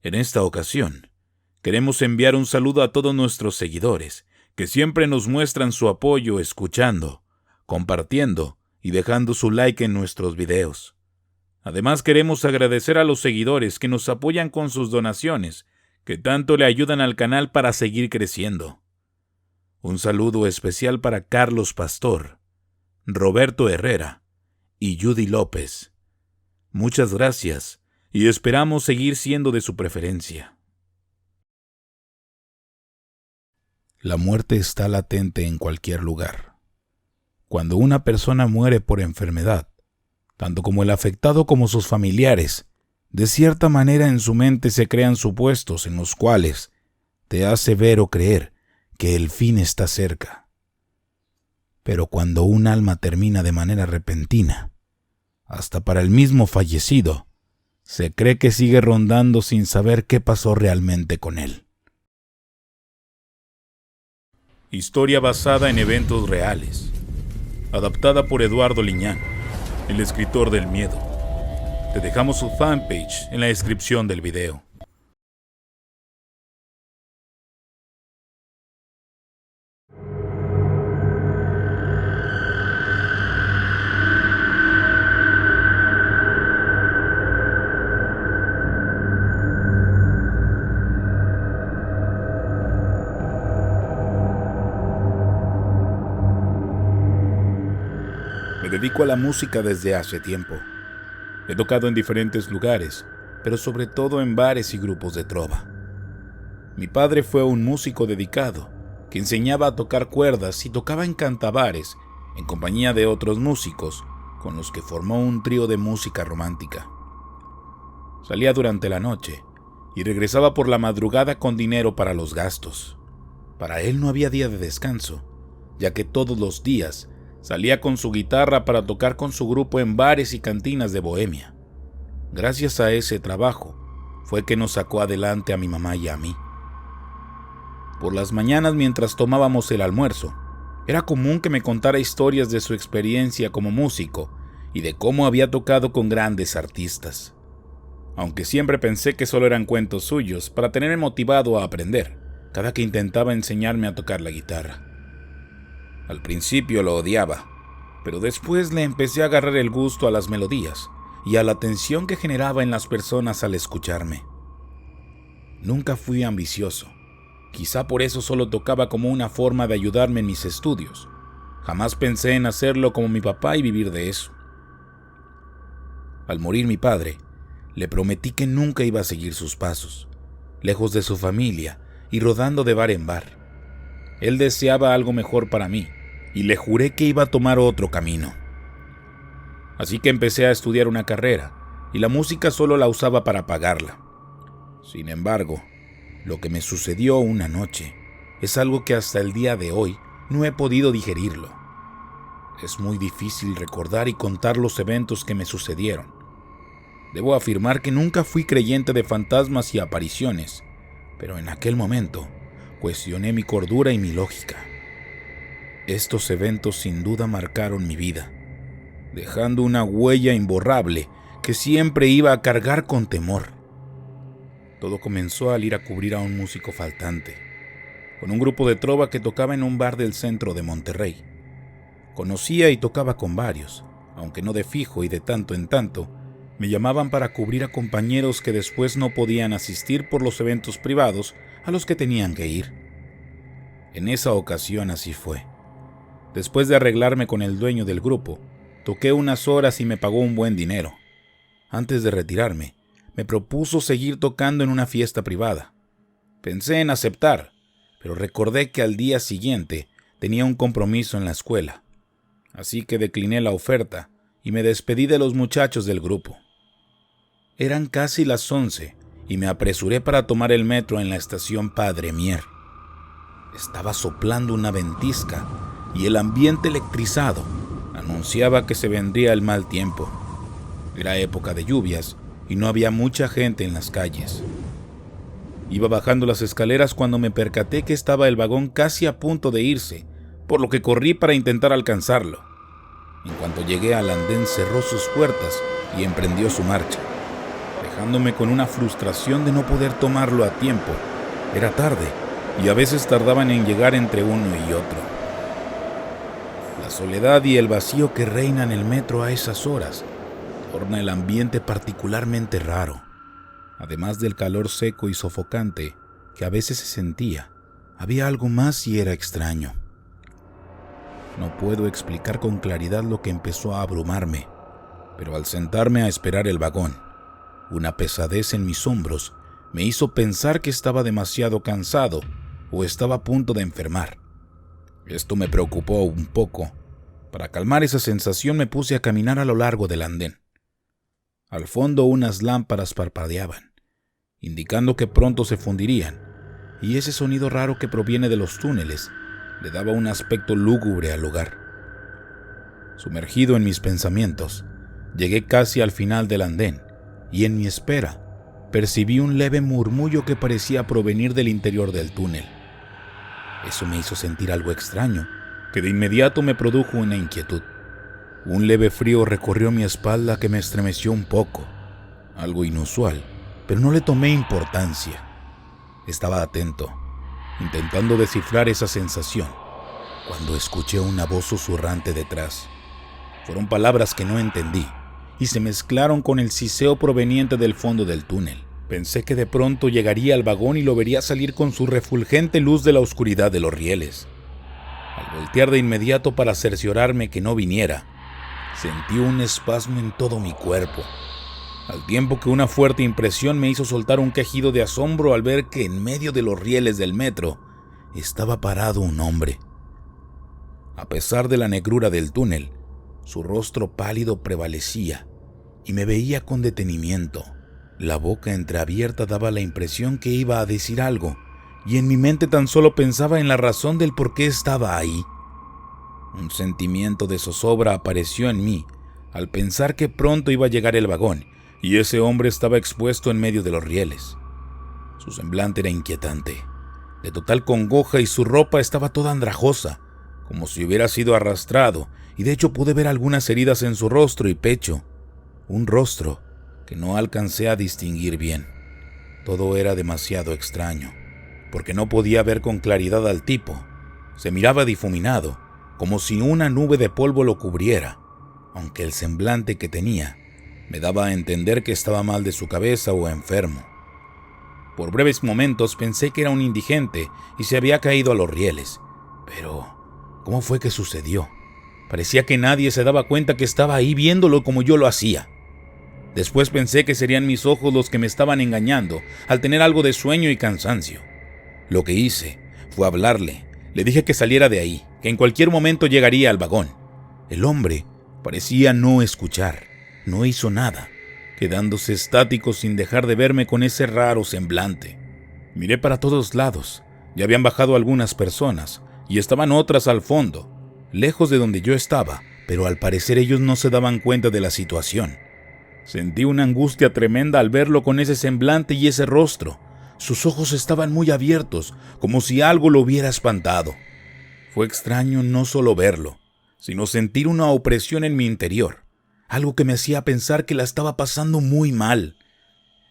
En esta ocasión, queremos enviar un saludo a todos nuestros seguidores, que siempre nos muestran su apoyo escuchando, compartiendo y dejando su like en nuestros videos. Además, queremos agradecer a los seguidores que nos apoyan con sus donaciones, que tanto le ayudan al canal para seguir creciendo. Un saludo especial para Carlos Pastor, Roberto Herrera y Judy López. Muchas gracias y esperamos seguir siendo de su preferencia. La muerte está latente en cualquier lugar. Cuando una persona muere por enfermedad, tanto como el afectado como sus familiares, de cierta manera en su mente se crean supuestos en los cuales te hace ver o creer que el fin está cerca. Pero cuando un alma termina de manera repentina, hasta para el mismo fallecido, se cree que sigue rondando sin saber qué pasó realmente con él. Historia basada en eventos reales. Adaptada por Eduardo Liñán, el escritor del miedo. Te dejamos su fanpage en la descripción del video. Me dedico a la música desde hace tiempo. He tocado en diferentes lugares, pero sobre todo en bares y grupos de trova. Mi padre fue un músico dedicado, que enseñaba a tocar cuerdas y tocaba en cantabares, en compañía de otros músicos, con los que formó un trío de música romántica. Salía durante la noche y regresaba por la madrugada con dinero para los gastos. Para él no había día de descanso, ya que todos los días salía con su guitarra para tocar con su grupo en bares y cantinas de Bohemia. Gracias a ese trabajo fue que nos sacó adelante a mi mamá y a mí. Por las mañanas, mientras tomábamos el almuerzo, era común que me contara historias de su experiencia como músico y de cómo había tocado con grandes artistas. Aunque siempre pensé que solo eran cuentos suyos para tenerme motivado a aprender cada que intentaba enseñarme a tocar la guitarra. Al principio lo odiaba, pero después le empecé a agarrar el gusto a las melodías y a la atención que generaba en las personas al escucharme. Nunca fui ambicioso. Quizá por eso solo tocaba como una forma de ayudarme en mis estudios. Jamás pensé en hacerlo como mi papá y vivir de eso. Al morir mi padre, le prometí que nunca iba a seguir sus pasos, lejos de su familia y rodando de bar en bar. Él deseaba algo mejor para mí, y le juré que iba a tomar otro camino. Así que empecé a estudiar una carrera, y la música solo la usaba para pagarla. Sin embargo, lo que me sucedió una noche es algo que hasta el día de hoy no he podido digerirlo. Es muy difícil recordar y contar los eventos que me sucedieron. Debo afirmar que nunca fui creyente de fantasmas y apariciones, pero en aquel momento cuestioné mi cordura y mi lógica. Estos eventos sin duda marcaron mi vida, dejando una huella imborrable que siempre iba a cargar con temor. Todo comenzó al ir a cubrir a un músico faltante, con un grupo de trova que tocaba en un bar del centro de Monterrey. Conocía y tocaba con varios, aunque no de fijo, y de tanto en tanto me llamaban para cubrir a compañeros que después no podían asistir por los eventos privados a los que tenían que ir. En esa ocasión así fue. Después de arreglarme con el dueño del grupo, toqué unas horas y me pagó un buen dinero. Antes de retirarme, me propuso seguir tocando en una fiesta privada. Pensé en aceptar, pero recordé que al día siguiente tenía un compromiso en la escuela. Así que decliné la oferta y me despedí de los muchachos del grupo. Eran casi las 11 y me apresuré para tomar el metro en la estación Padre Mier. Estaba soplando una ventisca y el ambiente electrizado anunciaba que se vendría el mal tiempo. Era época de lluvias y no había mucha gente en las calles. Iba bajando las escaleras cuando me percaté que estaba el vagón casi a punto de irse, por lo que corrí para intentar alcanzarlo. En cuanto llegué al andén cerró sus puertas y emprendió su marcha, dejándome con una frustración de no poder tomarlo a tiempo. Era tarde y a veces tardaban en llegar entre uno y otro. La soledad y el vacío que reina en el metro a esas horas torna el ambiente particularmente raro. Además del calor seco y sofocante que a veces se sentía, había algo más y era extraño. No puedo explicar con claridad lo que empezó a abrumarme, pero al sentarme a esperar el vagón, una pesadez en mis hombros me hizo pensar que estaba demasiado cansado o estaba a punto de enfermar. Esto me preocupó un poco. Para calmar esa sensación me puse a caminar a lo largo del andén. Al fondo unas lámparas parpadeaban, indicando que pronto se fundirían, y ese sonido raro que proviene de los túneles le daba un aspecto lúgubre al lugar. Sumergido en mis pensamientos, llegué casi al final del andén, y en mi espera percibí un leve murmullo que parecía provenir del interior del túnel. Eso me hizo sentir algo extraño, que de inmediato me produjo una inquietud. Un leve frío recorrió mi espalda que me estremeció un poco, algo inusual, pero no le tomé importancia. Estaba atento, intentando descifrar esa sensación, cuando escuché una voz susurrante detrás. Fueron palabras que no entendí, y se mezclaron con el siseo proveniente del fondo del túnel. Pensé que de pronto llegaría al vagón y lo vería salir con su refulgente luz de la oscuridad de los rieles. Al voltear de inmediato para cerciorarme que no viniera, sentí un espasmo en todo mi cuerpo, al tiempo que una fuerte impresión me hizo soltar un quejido de asombro al ver que en medio de los rieles del metro estaba parado un hombre. A pesar de la negrura del túnel, su rostro pálido prevalecía y me veía con detenimiento. La boca entreabierta daba la impresión que iba a decir algo, y en mi mente tan solo pensaba en la razón del por qué estaba ahí. Un sentimiento de zozobra apareció en mí al pensar que pronto iba a llegar el vagón y ese hombre estaba expuesto en medio de los rieles. Su semblante era inquietante, de total congoja, y su ropa estaba toda andrajosa, como si hubiera sido arrastrado, y de hecho pude ver algunas heridas en su rostro y pecho. Un rostro que no alcancé a distinguir bien. Todo era demasiado extraño, porque no podía ver con claridad al tipo. Se miraba difuminado, como si una nube de polvo lo cubriera, aunque el semblante que tenía me daba a entender que estaba mal de su cabeza o enfermo. Por breves momentos pensé que era un indigente y se había caído a los rieles, pero ¿cómo fue que sucedió? Parecía que nadie se daba cuenta que estaba ahí viéndolo como yo lo hacía. Después pensé que serían mis ojos los que me estaban engañando al tener algo de sueño y cansancio. Lo que hice fue hablarle. Le dije que saliera de ahí, que en cualquier momento llegaría al vagón. El hombre parecía no escuchar, no hizo nada, quedándose estático sin dejar de verme con ese raro semblante. Miré para todos lados. Ya habían bajado algunas personas y estaban otras al fondo, lejos de donde yo estaba, pero al parecer ellos no se daban cuenta de la situación. Sentí una angustia tremenda al verlo con ese semblante y ese rostro. Sus ojos estaban muy abiertos, como si algo lo hubiera espantado. Fue extraño no solo verlo, sino sentir una opresión en mi interior, algo que me hacía pensar que la estaba pasando muy mal.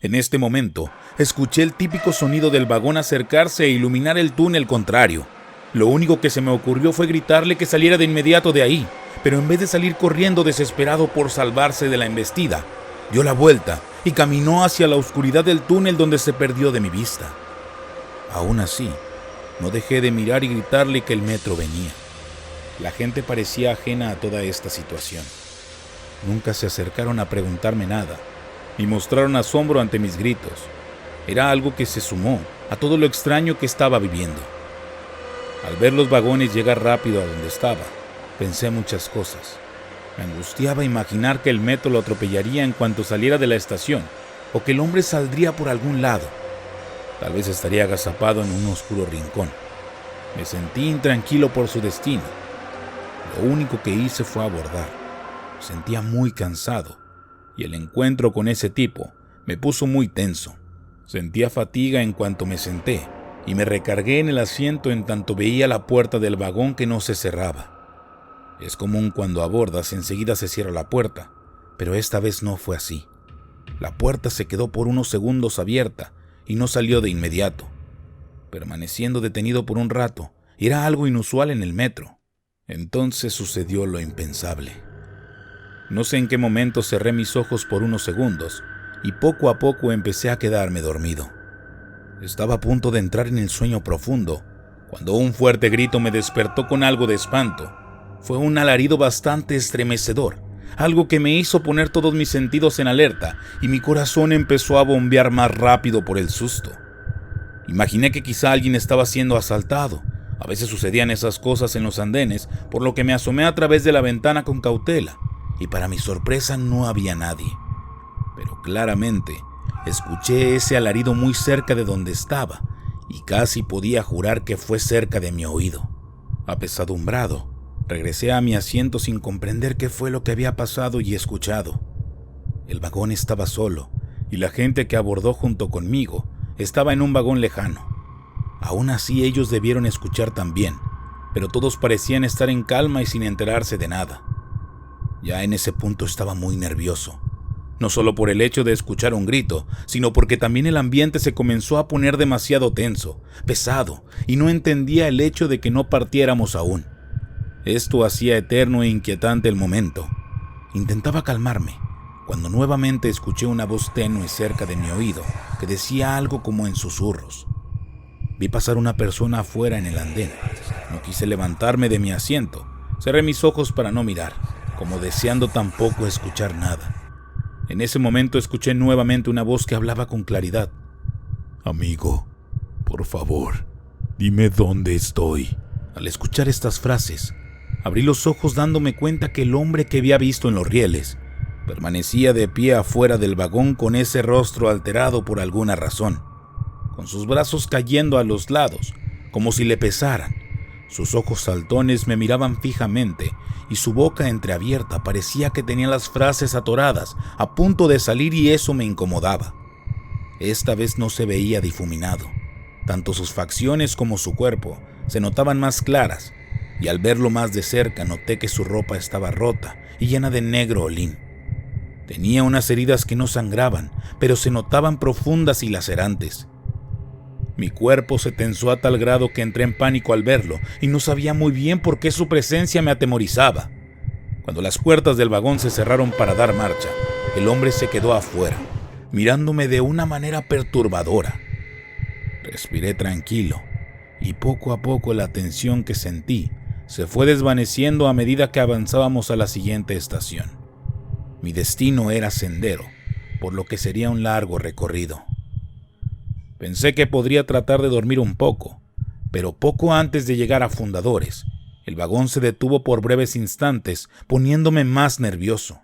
En este momento, escuché el típico sonido del vagón acercarse e iluminar el túnel contrario. Lo único que se me ocurrió fue gritarle que saliera de inmediato de ahí, pero en vez de salir corriendo desesperado por salvarse de la embestida, dio la vuelta y caminó hacia la oscuridad del túnel, donde se perdió de mi vista. Aún así, no dejé de mirar y gritarle que el metro venía. La gente parecía ajena a toda esta situación. Nunca se acercaron a preguntarme nada, ni mostraron asombro ante mis gritos. Era algo que se sumó a todo lo extraño que estaba viviendo. Al ver los vagones llegar rápido a donde estaba, pensé muchas cosas. Me angustiaba imaginar que el metro lo atropellaría en cuanto saliera de la estación, o que el hombre saldría por algún lado. Tal vez estaría agazapado en un oscuro rincón. Me sentí intranquilo por su destino. Lo único que hice fue abordar. Sentía muy cansado, y el encuentro con ese tipo me puso muy tenso. Sentía fatiga en cuanto me senté, y me recargué en el asiento en tanto veía la puerta del vagón que no se cerraba. Es común cuando abordas enseguida se cierra la puerta, pero esta vez no fue así. La puerta se quedó por unos segundos abierta y no salió de inmediato, permaneciendo detenido por un rato. Era algo inusual en el metro. Entonces sucedió lo impensable. No sé en qué momento cerré mis ojos por unos segundos y poco a poco empecé a quedarme dormido. Estaba a punto de entrar en el sueño profundo cuando un fuerte grito me despertó con algo de espanto. Fue un alarido bastante estremecedor, algo que me hizo poner todos mis sentidos en alerta y mi corazón empezó a bombear más rápido por el susto. Imaginé que quizá alguien estaba siendo asaltado. A veces sucedían esas cosas en los andenes, por lo que me asomé a través de la ventana con cautela, y para mi sorpresa no había nadie. Pero claramente escuché ese alarido muy cerca de donde estaba, y casi podía jurar que fue cerca de mi oído. Apesadumbrado, regresé a mi asiento sin comprender qué fue lo que había pasado y escuchado. El vagón estaba solo, y la gente que abordó junto conmigo estaba en un vagón lejano. Aún así ellos debieron escuchar también, pero todos parecían estar en calma y sin enterarse de nada. Ya en ese punto estaba muy nervioso, no solo por el hecho de escuchar un grito, sino porque también el ambiente se comenzó a poner demasiado tenso, pesado, y no entendía el hecho de que no partiéramos aún. Esto hacía eterno e inquietante el momento. Intentaba calmarme, cuando nuevamente escuché una voz tenue cerca de mi oído que decía algo como en susurros. Vi pasar una persona afuera en el andén. No quise levantarme de mi asiento. Cerré mis ojos para no mirar, como deseando tampoco escuchar nada. En ese momento escuché nuevamente una voz que hablaba con claridad. «Amigo, por favor, dime dónde estoy». Al escuchar estas frases, abrí los ojos dándome cuenta que el hombre que había visto en los rieles permanecía de pie afuera del vagón con ese rostro alterado por alguna razón, con sus brazos cayendo a los lados, como si le pesaran. Sus ojos saltones me miraban fijamente y su boca entreabierta parecía que tenía las frases atoradas, a punto de salir, y eso me incomodaba. Esta vez no se veía difuminado. Tanto sus facciones como su cuerpo se notaban más claras, y al verlo más de cerca noté que su ropa estaba rota y llena de negro holín. Tenía unas heridas que no sangraban, pero se notaban profundas y lacerantes. Mi cuerpo se tensó a tal grado que entré en pánico al verlo y no sabía muy bien por qué su presencia me atemorizaba. Cuando las puertas del vagón se cerraron para dar marcha, el hombre se quedó afuera, mirándome de una manera perturbadora. Respiré tranquilo y poco a poco la tensión que sentí se fue desvaneciendo a medida que avanzábamos a la siguiente estación. Mi destino era Sendero, por lo que sería un largo recorrido. Pensé que podría tratar de dormir un poco, pero poco antes de llegar a Fundadores, el vagón se detuvo por breves instantes, poniéndome más nervioso.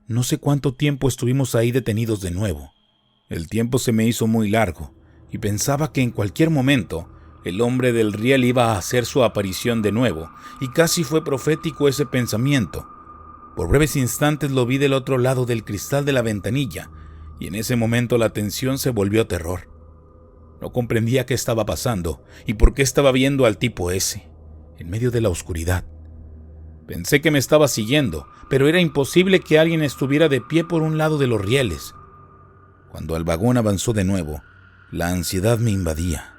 No sé cuánto tiempo estuvimos ahí detenidos de nuevo. El tiempo se me hizo muy largo, y pensaba que en cualquier momento el hombre del riel iba a hacer su aparición de nuevo, y casi fue profético ese pensamiento. Por breves instantes lo vi del otro lado del cristal de la ventanilla, y en ese momento la tensión se volvió terror. No comprendía qué estaba pasando y por qué estaba viendo al tipo ese, en medio de la oscuridad. Pensé que me estaba siguiendo, pero era imposible que alguien estuviera de pie por un lado de los rieles. Cuando el vagón avanzó de nuevo, la ansiedad me invadía.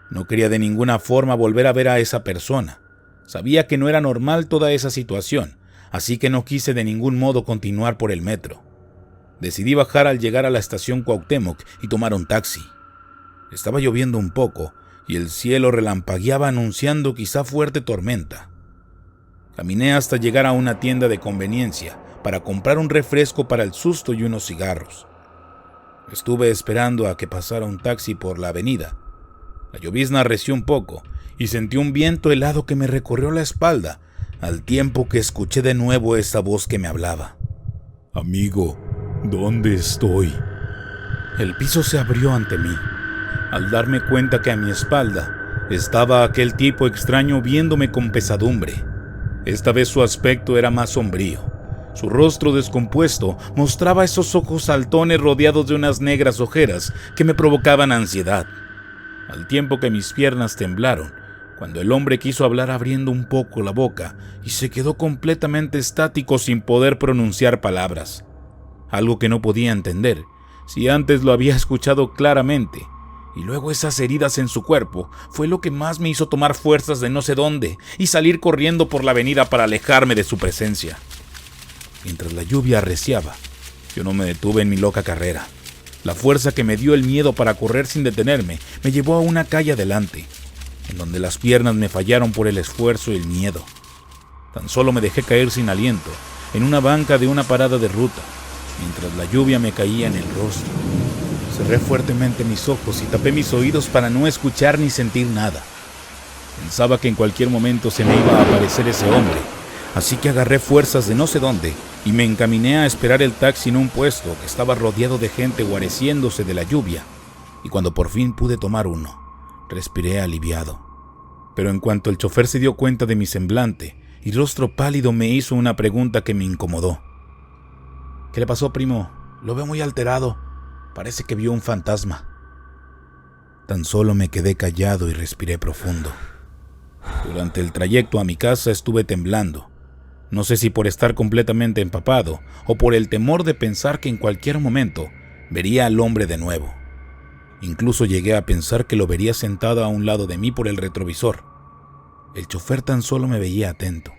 No quería de ninguna forma volver a ver a esa persona. Sabía que no era normal toda esa situación, así que no quise de ningún modo continuar por el metro. Decidí bajar al llegar a la estación Cuauhtémoc y tomar un taxi. Estaba lloviendo un poco y el cielo relampagueaba anunciando quizá fuerte tormenta. Caminé hasta llegar a una tienda de conveniencia para comprar un refresco para el susto y unos cigarros. Estuve esperando a que pasara un taxi por la avenida. La llovizna arreció un poco y sentí un viento helado que me recorrió la espalda, al tiempo que escuché de nuevo esa voz que me hablaba. «Amigo, ¿dónde estoy?» El piso se abrió ante mí, al darme cuenta que a mi espalda estaba aquel tipo extraño viéndome con pesadumbre. Esta vez su aspecto era más sombrío. Su rostro descompuesto mostraba esos ojos saltones rodeados de unas negras ojeras que me provocaban ansiedad, al tiempo que mis piernas temblaron cuando el hombre quiso hablar abriendo un poco la boca y se quedó completamente estático sin poder pronunciar palabras. algo que no podía entender, si antes lo había escuchado claramente. Y luego esas heridas en su cuerpo fue lo que más me hizo tomar fuerzas de no sé dónde y salir corriendo por la avenida para alejarme de su presencia. Mientras la lluvia arreciaba, yo no me detuve en mi loca carrera. La fuerza que me dio el miedo para correr sin detenerme me llevó a una calle adelante, en donde las piernas me fallaron por el esfuerzo y el miedo. Tan solo me dejé caer sin aliento en una banca de una parada de ruta, mientras la lluvia me caía en el rostro. Cerré fuertemente mis ojos y tapé mis oídos para no escuchar ni sentir nada. Pensaba que en cualquier momento se me iba a aparecer ese hombre, así que agarré fuerzas de no sé dónde y me encaminé a esperar el taxi en un puesto que estaba rodeado de gente guareciéndose de la lluvia. Y cuando por fin pude tomar uno, respiré aliviado. Pero en cuanto el chofer se dio cuenta de mi semblante y rostro pálido, me hizo una pregunta que me incomodó. ¿Qué le pasó, primo? Lo veo muy alterado. Parece que vio un fantasma. Tan solo me quedé callado y respiré profundo. Durante el trayecto a mi casa estuve temblando. No sé si por estar completamente empapado o por el temor de pensar que en cualquier momento vería al hombre de nuevo. Incluso llegué a pensar que lo vería sentado a un lado de mí por el retrovisor. El chofer tan solo me veía atento,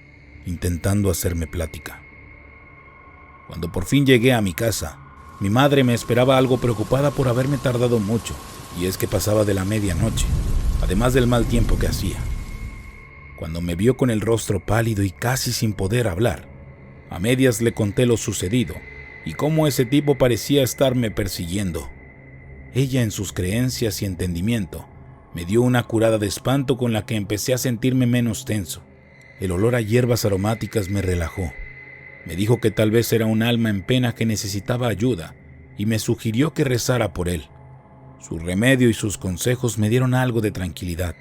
intentando hacerme plática. Cuando por fin llegué a mi casa, mi madre me esperaba algo preocupada por haberme tardado mucho, y es que pasaba de la medianoche, además del mal tiempo que hacía. Cuando me vio con el rostro pálido y casi sin poder hablar, a medias le conté lo sucedido y cómo ese tipo parecía estarme persiguiendo. Ella, en sus creencias y entendimiento, me dio una curada de espanto con la que empecé a sentirme menos tenso. El olor a hierbas aromáticas me relajó. Me dijo que tal vez era un alma en pena que necesitaba ayuda y me sugirió que rezara por él. Su remedio y sus consejos me dieron algo de tranquilidad.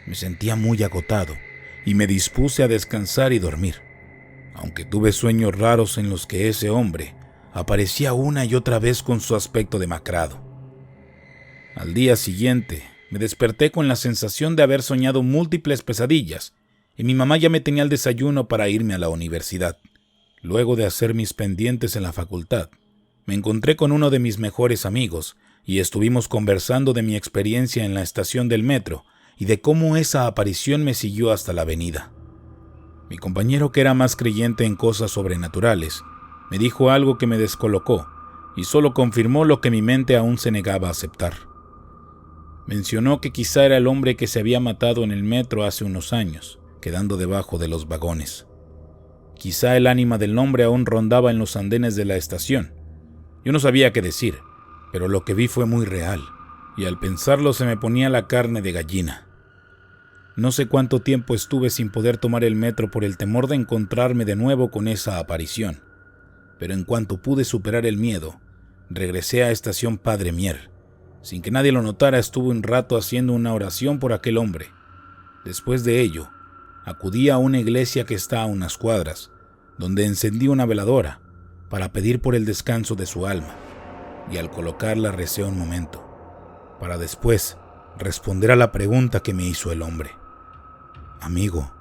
Me sentía muy agotado y me dispuse a descansar y dormir, aunque tuve sueños raros en los que ese hombre aparecía una y otra vez con su aspecto demacrado. Al día siguiente, me desperté con la sensación de haber soñado múltiples pesadillas y mi mamá ya me tenía el desayuno para irme a la universidad. Luego de hacer mis pendientes en la facultad, me encontré con uno de mis mejores amigos y estuvimos conversando de mi experiencia en la estación del metro y de cómo esa aparición me siguió hasta la avenida. Mi compañero, que era más creyente en cosas sobrenaturales, me dijo algo que me descolocó y solo confirmó lo que mi mente aún se negaba a aceptar. Mencionó que quizá era el hombre que se había matado en el metro hace unos años, quedando debajo de los vagones. Quizá el ánima del hombre aún rondaba en los andenes de la estación. Yo no sabía qué decir, pero lo que vi fue muy real, y al pensarlo se me ponía la carne de gallina. No sé cuánto tiempo estuve sin poder tomar el metro por el temor de encontrarme de nuevo con esa aparición, pero en cuanto pude superar el miedo, regresé a estación Padre Mier. Sin que nadie lo notara, estuve un rato haciendo una oración por aquel hombre. Después de ello, acudí a una iglesia que está a unas cuadras, donde encendí una veladora para pedir por el descanso de su alma, y al colocarla recé un momento, para después responder a la pregunta que me hizo el hombre. Amigo,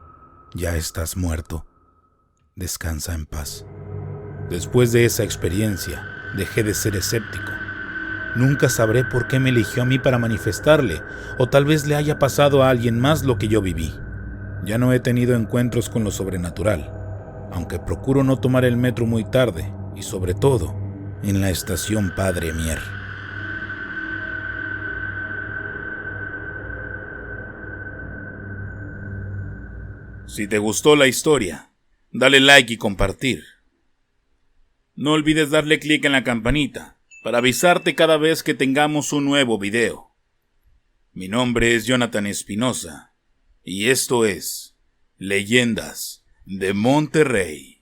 ya estás muerto. Descansa en paz. Después de esa experiencia, dejé de ser escéptico. Nunca sabré por qué me eligió a mí para manifestarle, o tal vez le haya pasado a alguien más lo que yo viví. Ya no he tenido encuentros con lo sobrenatural, aunque procuro no tomar el metro muy tarde, y sobre todo, en la estación Padre Mier. Si te gustó la historia, dale like y compartir. No olvides darle clic en la campanita para avisarte cada vez que tengamos un nuevo video. Mi nombre es Jonathan Espinosa y esto es Leyendas de Monterrey.